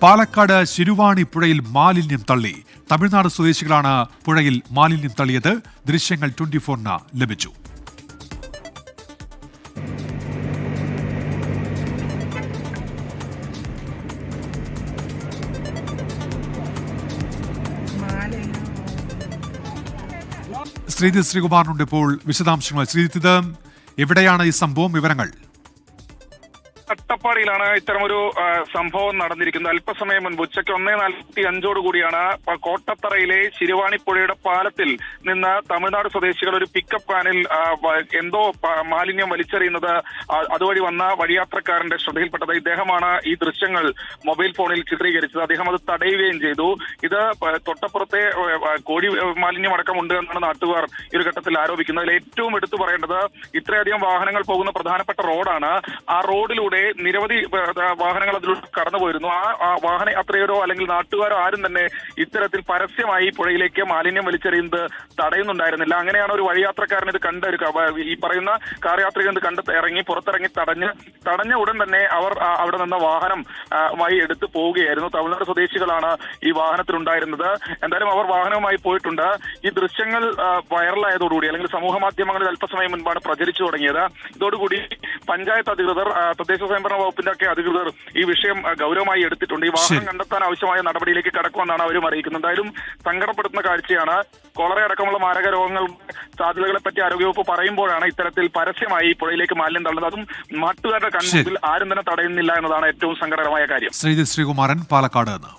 പാലക്കാട് ശിരുവാണി പുഴയിൽ മാലിന്യം തള്ളി. തമിഴ്നാട് സ്വദേശികളാണ് പുഴയിൽ മാലിന്യം തള്ളിയത്. ദൃശ്യങ്ങൾ 24-ന് ലഭിച്ചു. ശ്രീജിത്ത് ശ്രീകുമാറിനുണ്ട് ഇപ്പോൾ വിശദാംശങ്ങൾ. ശ്രീജിത്ത്, എവിടെയാണ് ഈ സംഭവം? വിവരങ്ങൾ. അട്ടപ്പാടിയിലാണ് ഇത്തരമൊരു സംഭവം നടന്നിരിക്കുന്നത്. അല്പസമയം മുൻപ് ഉച്ചയ്ക്ക് 1:45 കൂടിയാണ് കോട്ടത്തറയിലെ ശിരുവാണിപ്പുഴയുടെ പാലത്തിൽ നിന്ന് തമിഴ്നാട് സ്വദേശികൾ ഒരു പിക്കപ്പ് വാനിൽ എന്തോ മാലിന്യം വലിച്ചെറിയുന്നത് അതുവഴി വന്ന വഴിയാത്രക്കാരന്റെ ശ്രദ്ധയിൽപ്പെട്ടത്. ഇദ്ദേഹമാണ് ഈ ദൃശ്യങ്ങൾ മൊബൈൽ ഫോണിൽ ചിത്രീകരിച്ചത്. അദ്ദേഹം അത് തടയുകയും ചെയ്തു. ഇത് തൊട്ടപ്പുറത്തെ കോഴി മാലിന്യം അടക്കമുണ്ട് എന്നാണ് നാട്ടുകാർ ഈ ഒരു ഘട്ടത്തിൽ ആരോപിക്കുന്നത്. അതിൽ ഏറ്റവും എടുത്തു പറയേണ്ടത് ഇത്രയധികം വാഹനങ്ങൾ പോകുന്ന പ്രധാനപ്പെട്ട റോഡാണ്. ആ റോഡിലൂടെ നിരവധി വാഹനങ്ങൾ അതിലൂടെ കടന്നുപോയിരുന്നു. ആ വാഹന യാത്രികരോ അല്ലെങ്കിൽ നാട്ടുകാരോ ആരും തന്നെ ഇത്തരത്തിൽ പരസ്യമായി പുഴയിലേക്ക് മാലിന്യം വലിച്ചെറിയുന്നത് തടയുന്നുണ്ടായിരുന്നില്ല. അങ്ങനെയാണ് ഒരു വഴിയാത്രക്കാരൻ ഇത് ഈ പറയുന്ന കാർ യാത്രികൻ ഇത് കണ്ട് പുറത്തിറങ്ങി തടഞ്ഞ ഉടൻ തന്നെ അവർ അവിടെ നിന്ന് വാഹനം എടുത്ത് പോവുകയായിരുന്നു. തമിഴ്നാട് സ്വദേശികളാണ് ഈ വാഹനത്തിലുണ്ടായിരുന്നത്. എന്തായാലും അവർ വാഹനവുമായി പോയിട്ടുണ്ട്. ഈ ദൃശ്യങ്ങൾ വൈറലായതോടുകൂടി അല്ലെങ്കിൽ സമൂഹ മാധ്യമങ്ങളിൽ അല്പസമയം മുൻപാണ് പ്രചരിച്ചു തുടങ്ങിയത്. ഇതോടുകൂടി പഞ്ചായത്ത് അധികൃതർ, തദ്ദേശ സ്വയംഭരണ വകുപ്പിന്റെ ഒക്കെ അധികൃതർ ഈ വിഷയം ഗൗരവമായി എടുത്തിട്ടുണ്ട്. ഈ വാഹനം കണ്ടെത്താൻ ആവശ്യമായ നടപടിയിലേക്ക് കടക്കുമെന്നാണ് അവരും അറിയിക്കുന്നത്. എന്തായാലും സങ്കടപ്പെടുത്തുന്ന കാഴ്ചയാണ്. കോളറ അടക്കമുള്ള മാരക രോഗങ്ങൾ സാധ്യതകളെ പറ്റി ആരോഗ്യവകുപ്പ് പറയുമ്പോഴാണ് ഇത്തരത്തിൽ പരസ്യമായി പുഴയിലേക്ക് മാലിന്യം തള്ളുന്നത്. അതും നാട്ടുകാരുടെ കൺമുമ്പിൽ ആരും തന്നെ തടയുന്നില്ല എന്നതാണ് ഏറ്റവും സങ്കടകരമായ കാര്യം. ശ്രീകുമാരൻ, പാലക്കാട് നിന്ന്.